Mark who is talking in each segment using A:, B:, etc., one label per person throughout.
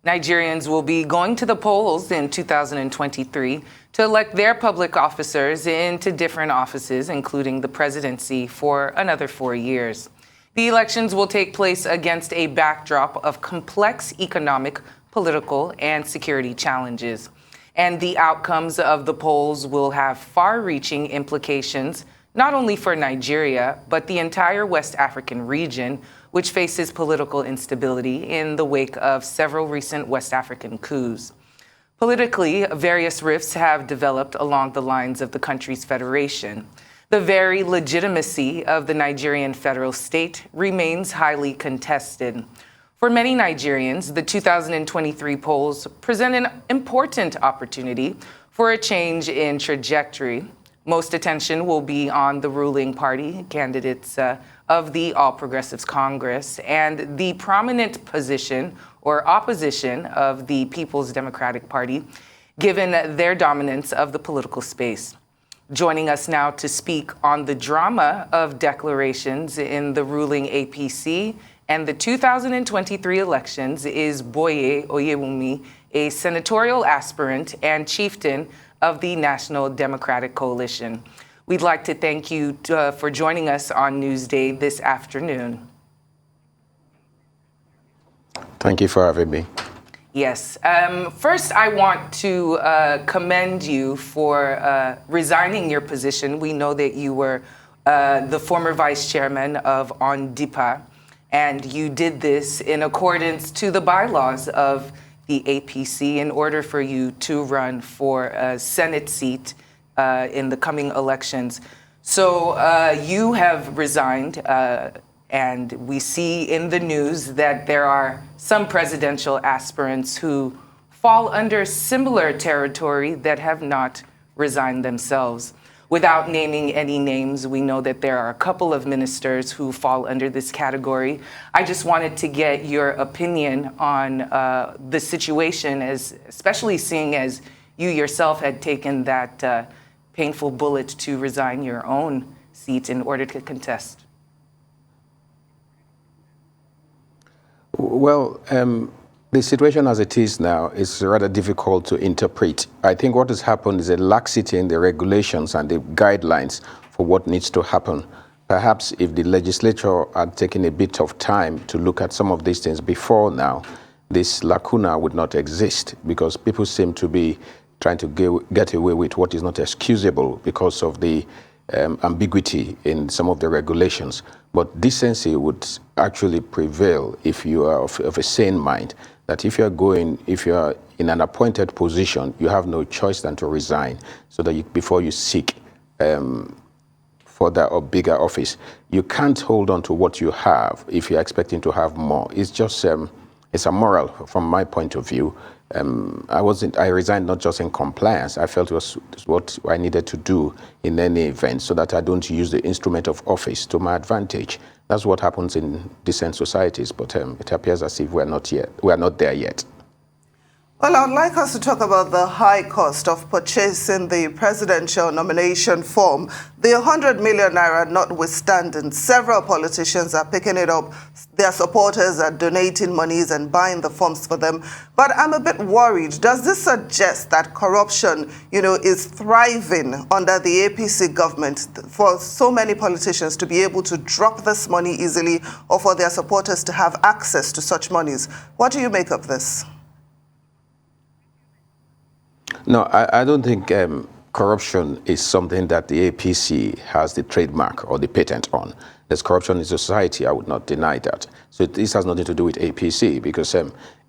A: Nigerians will be going to the polls in 2023 to elect their public officers into different offices, including the presidency, for another 4 years. The elections will take place against a backdrop of complex economic, political, and security challenges. And the outcomes of the polls will have far-reaching implications, not only for Nigeria, but the entire West African region, which faces political instability in the wake of several recent West African coups. Politically, various rifts have developed along the lines of the country's federation. The very legitimacy of the Nigerian federal state remains highly contested. For many Nigerians, the 2023 polls present an important opportunity for a change in trajectory. Most attention will be on the ruling party candidates of the All Progressives Congress and the prominent position or opposition of the People's Democratic Party, given their dominance of the political space. Joining us now to speak on the drama of declarations in the ruling APC and the 2023 elections is Boye Oyewunmi, a senatorial aspirant and chieftain of the National Democratic Coalition. We'd like to thank you for joining us on Newsday this afternoon.
B: Thank you for having me.
A: Yes. First, I want to commend you for resigning your position. We know that you were the former vice chairman of ONDIPA, and you did this in accordance to the bylaws of the APC in order for you to run for a Senate seat in the coming elections. So you have resigned, and we see in the news that there are some presidential aspirants who fall under similar territory that have not resigned themselves. Without naming any names, we know that there are a couple of ministers who fall under this category. I just wanted to get your opinion on the situation, especially seeing as you yourself had taken that painful bullet to resign your own seat in order to contest.
B: Well, the situation as it is now is rather difficult to interpret. I think what has happened is a laxity in the regulations and the guidelines for what needs to happen. Perhaps if the legislature had taken a bit of time to look at some of these things before now, this lacuna would not exist, because people seem to be trying to get away with what is not excusable because of the ambiguity in some of the regulations. But decency would actually prevail if you are of a sane mind, that if you are in an appointed position, you have no choice than to resign, so that before you seek further or bigger office. You can't hold on to what you have if you're expecting to have more. It's just, it's immoral from my point of view. I resigned not just in compliance. I felt it was what I needed to do in any event, so that I don't use the instrument of office to my advantage. That's what happens in decent societies, but it appears as if we're not there yet.
C: Well, I'd like us to talk about the high cost of purchasing the presidential nomination form. The 100 million naira notwithstanding, several politicians are picking it up. Their supporters are donating monies and buying the forms for them. But I'm a bit worried. Does this suggest that corruption, is thriving under the APC government for so many politicians to be able to drop this money easily, or for their supporters to have access to such monies? What do you make of this?
B: No, I don't think corruption is something that the APC has the trademark or the patent on. There's corruption in society, I would not deny that. So this has nothing to do with APC, because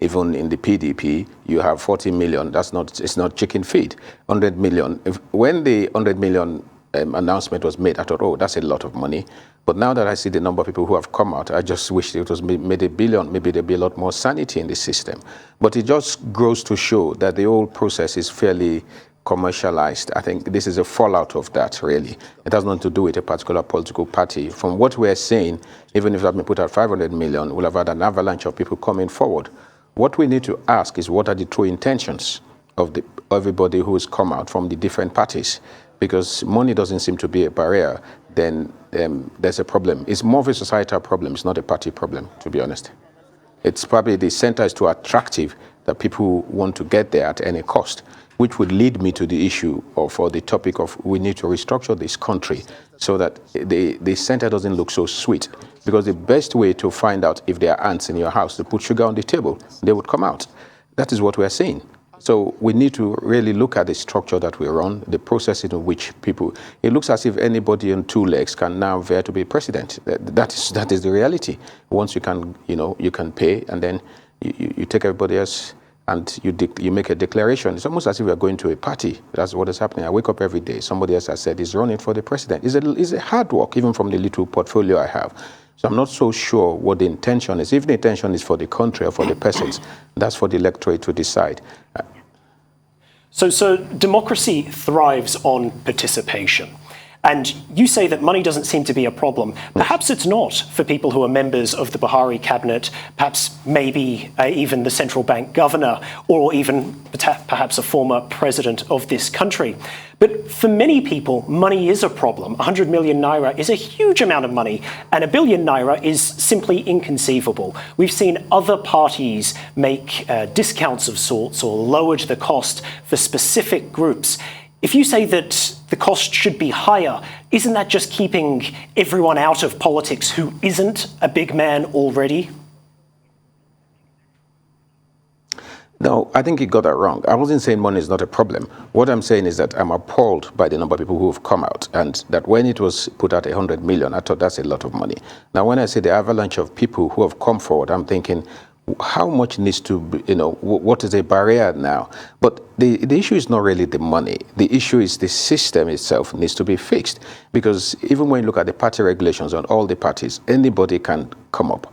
B: even in the PDP, you have 40 million. It's not chicken feed. 100 million. When the 100 million announcement was made, I thought, oh, that's a lot of money. But now that I see the number of people who have come out, I just wish it was made a billion. Maybe there'd be a lot more sanity in the system. But it just grows to show that the whole process is fairly commercialized. I think this is a fallout of that, really. It has nothing to do with a particular political party. From what we're saying, even if that may put out 500 million, we'll have had an avalanche of people coming forward. What we need to ask is, what are the true intentions of everybody who has come out from the different parties? Because money doesn't seem to be a barrier, then there's a problem. It's more of a societal problem. It's not a party problem, to be honest. It's probably the center is too attractive that people want to get there at any cost, which would lead me to the issue of, or the topic of, we need to restructure this country so that the center doesn't look so sweet. Because the best way to find out if there are ants in your house, to put sugar on the table, they would come out. That is what we're seeing. So we need to really look at the structure that we run, the process in which people, it looks as if anybody on two legs can now vie to be president. That is the reality. Once you can, you can pay, and then you take everybody else and you make a declaration. It's almost as if you're going to a party. That's what is happening. I wake up every day. Somebody else has said is running for the president. It's a hard work, even from the little portfolio I have. So I'm not so sure what the intention is. If the intention is for the country or for the persons, that's for the electorate to decide.
D: So democracy thrives on participation. And you say that money doesn't seem to be a problem. Perhaps it's not for people who are members of the Buhari cabinet, perhaps maybe even the central bank governor, or even perhaps a former president of this country. But for many people, money is a problem. 100 million naira is a huge amount of money, and 1 billion naira is simply inconceivable. We've seen other parties make discounts of sorts or lowered the cost for specific groups. If you say that the cost should be higher, isn't that just keeping everyone out of politics who isn't a big man already?
B: No, I think you got that wrong. I wasn't saying money is not a problem. What I'm saying is that I'm appalled by the number of people who have come out, and that when it was put at 100 million, I thought that's a lot of money. Now, when I say the avalanche of people who have come forward, I'm thinking, how much needs to be, what is a barrier now? But the issue is not really the money. The issue is the system itself needs to be fixed. Because even when you look at the party regulations on all the parties, anybody can come up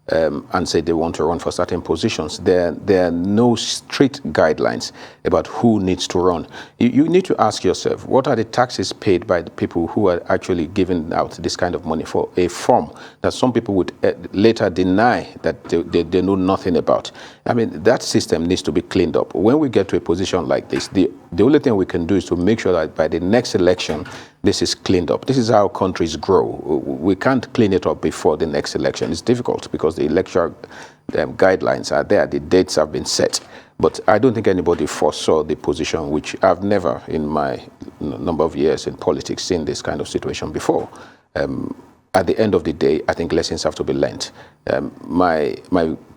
B: and say they want to run for certain positions. There are no strict guidelines about who needs to run. You need to ask yourself, what are the taxes paid by the people who are actually giving out this kind of money for a form that some people would later deny that they know nothing about? I mean, that system needs to be cleaned up. When we get to a position like this, the only thing we can do is to make sure that by the next election, this is cleaned up. This is how countries grow. We can't clean it up before the next election. It's difficult because the electoral guidelines are there. The dates have been set. But I don't think anybody foresaw the position, which I've never, in my number of years in politics, seen this kind of situation before. At the end of the day, I think lessons have to be learned. My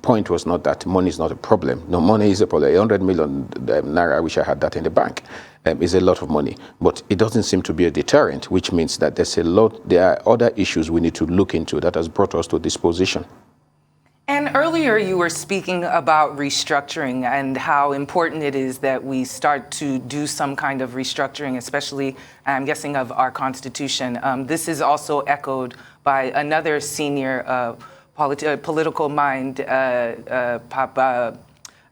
B: point was not that money is not a problem. No, money is a problem. 100 million naira, I wish I had that in the bank, is a lot of money. But it doesn't seem to be a deterrent, which means that there are other issues we need to look into that has brought us to this position.
A: And earlier you were speaking about restructuring and how important it is that we start to do some kind of restructuring, especially, I'm guessing, of our Constitution. This is also echoed by another senior political mind, Papa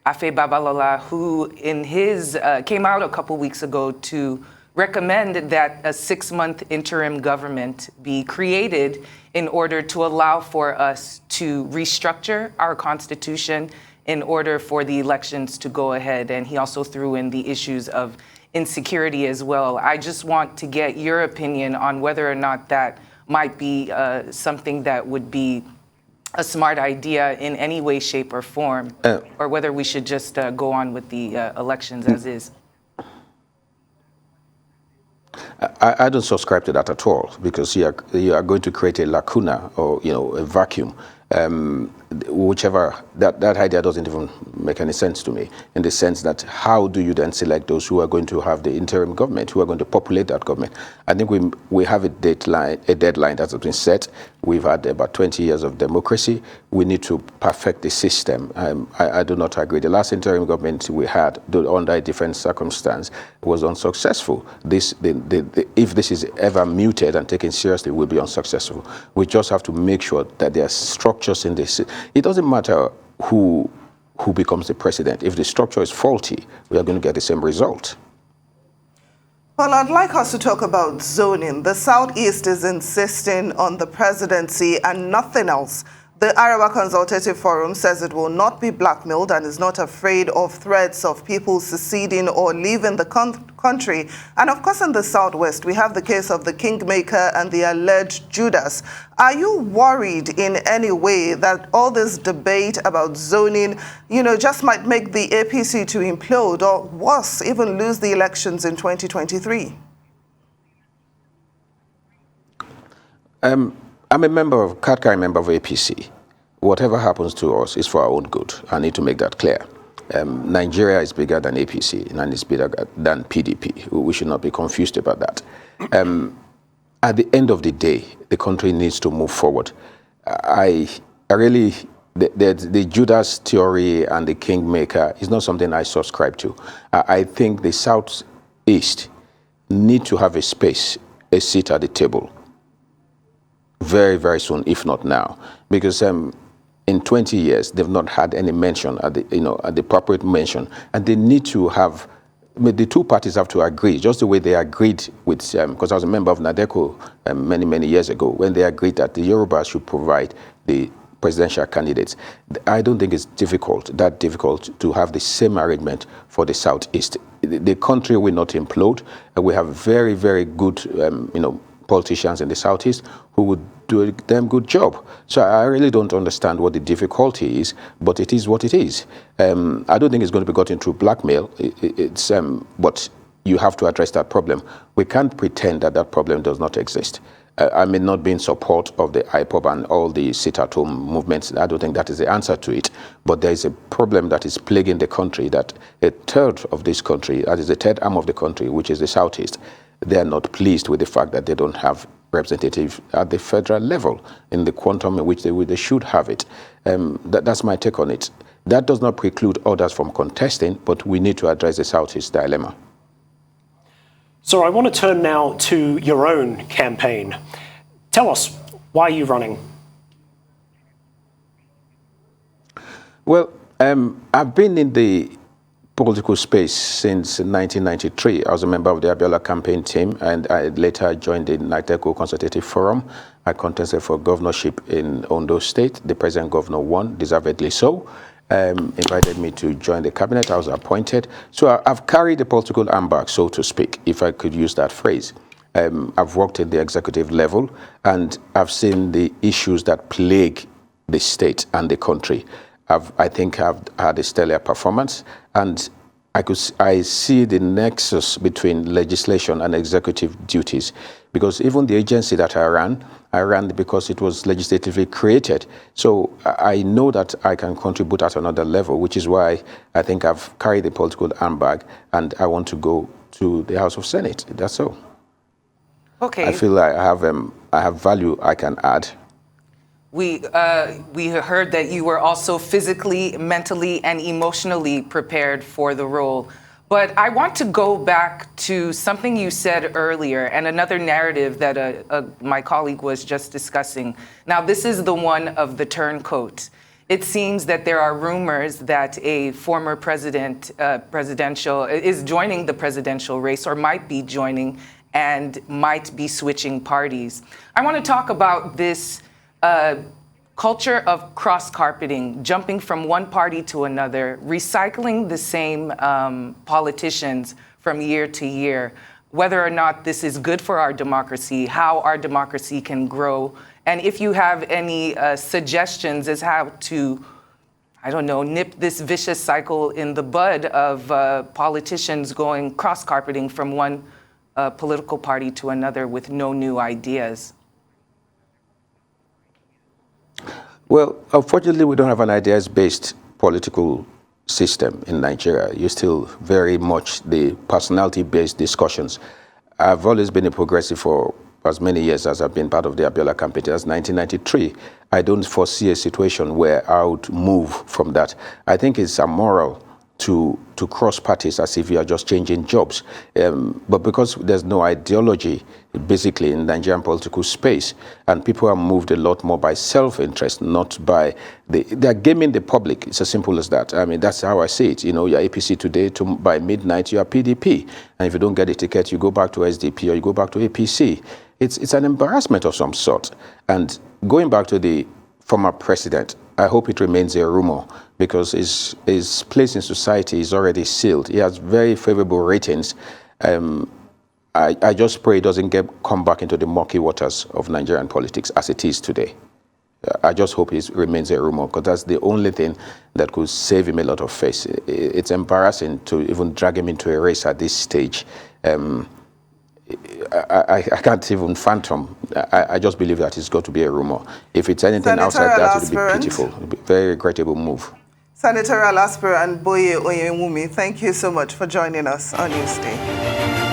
A: Afe Babalola, who in his came out a couple weeks ago to recommend that a 6-month interim government be created in order to allow for us to restructure our Constitution in order for the elections to go ahead. And he also threw in the issues of insecurity as well. I just want to get your opinion on whether or not that might be something that would be a smart idea in any way, shape, or form, or whether we should just go on with the elections as is.
B: I don't subscribe to that at all, because you are going to create a lacuna or a vacuum. Whichever that idea doesn't even make any sense to me, in the sense that how do you then select those who are going to have the interim government, who are going to populate that government? I think we have a deadline that has been set. We've had about 20 years of democracy. We need to perfect the system. I do not agree. The last interim government we had, under a different circumstance, was unsuccessful. If this is ever muted and taken seriously, will be unsuccessful. We just have to make sure that there are structures in this. It doesn't matter who becomes the president. If the structure is faulty, we are going to get the same result.
C: Well, I'd like us to talk about zoning. The Southeast is insisting on the presidency and nothing else The Arewa Consultative Forum says it will not be blackmailed and is not afraid of threats of people seceding or leaving the country. And of course, in the Southwest, we have the case of the Kingmaker and the alleged Judas. Are you worried in any way that all this debate about zoning, just might make the APC to implode or worse, even lose the elections in 2023?
B: I'm a member of APC. Whatever happens to us is for our own good. I need to make that clear. Nigeria is bigger than APC and it's bigger than PDP. We should not be confused about that. At the end of the day, the country needs to move forward. I really, the Judas theory and the Kingmaker is not something I subscribe to. I think the Southeast need to have a seat at the table very, very soon, if not now, because in 20 years they've not had any mention at the appropriate mention, and they need to have. The two parties have to agree, just the way they agreed with. Because I was a member of NADECO many years ago, when they agreed that the Yorubas should provide the presidential candidates. I don't think it's that difficult to have the same arrangement for the Southeast. The country will not implode. We have very, very good, politicians in the Southeast who would do a damn good job. So I really don't understand what the difficulty is, but it is what it is. I don't think it's going to be gotten through blackmail. But you have to address that problem. We can't pretend that problem does not exist. I may not be in support of the IPOB and all the sit-at-home movements. I don't think that is the answer to it. But there is a problem that is plaguing the country, that a third of this country, that is the third arm of the country, which is the Southeast, they are not pleased with the fact that they don't have representatives at the federal level in the quantum in which they should have it. That's my take on it. That does not preclude others from contesting, but we need to address the Southeast dilemma.
D: So I want to turn now to your own campaign. Tell us, why are you running?
B: Well, I've been in the political space since 1993. I was a member of the Abiola campaign team, and I later joined the NADECO Consultative Forum. I contested for governorship in Ondo State. The present governor won, deservedly so. Invited me to join the cabinet. I was appointed. So I've carried the political handbag, so to speak, if I could use that phrase. I've worked at the executive level, and I've seen the issues that plague the state and the country. I think I've had a stellar performance, and I see the nexus between legislation and executive duties, because even the agency that I ran because it was legislatively created. So I know that I can contribute at another level, which is why I think I've carried the political handbag, and I want to go to the House of Senate. That's all.
A: Okay.
B: I feel I have value I can add.
A: We heard that you were also physically, mentally, and emotionally prepared for the role. But I want to go back to something you said earlier and another narrative that my colleague was just discussing. Now, this is the one of the turncoat. It seems that there are rumors that a former presidential is joining the presidential race, or might be joining, and might be switching parties. I want to talk about this culture of cross-carpeting, jumping from one party to another, recycling the same politicians from year to year, whether or not this is good for our democracy, how our democracy can grow, and if you have any suggestions as how to, I don't know, nip this vicious cycle in the bud of politicians going cross-carpeting from one political party to another with no new ideas.
B: Well, unfortunately, we don't have an ideas-based political system in Nigeria. You're still very much the personality-based discussions. I've always been a progressive for as many years as I've been part of the Abiola campaign. That's 1993. I don't foresee a situation where I would move from that. I think it's immoral to cross parties as if you are just changing jobs. But because there's no ideology, basically, in Nigerian political space, and people are moved a lot more by self-interest, not by they're gaming the public. It's as simple as that. I mean, that's how I see it. You know, you're APC today, by midnight, you're PDP. And if you don't get a ticket, you go back to SDP or you go back to APC. It's an embarrassment of some sort. And going back to the former president. I hope it remains a rumor because his place in society is already sealed. He has very favorable ratings. I just pray it doesn't come back into the murky waters of Nigerian politics as it is today. I just hope it remains a rumor because that's the only thing that could save him a lot of face. It's embarrassing to even drag him into a race at this stage. I can't even fathom. I just believe that it's got to be a rumor. If it's anything outside that, it would be pitiful. It would be a very regrettable move.
C: Senatorial Aspirant Boye Oyewunmi, thank you so much for joining us on Newsday.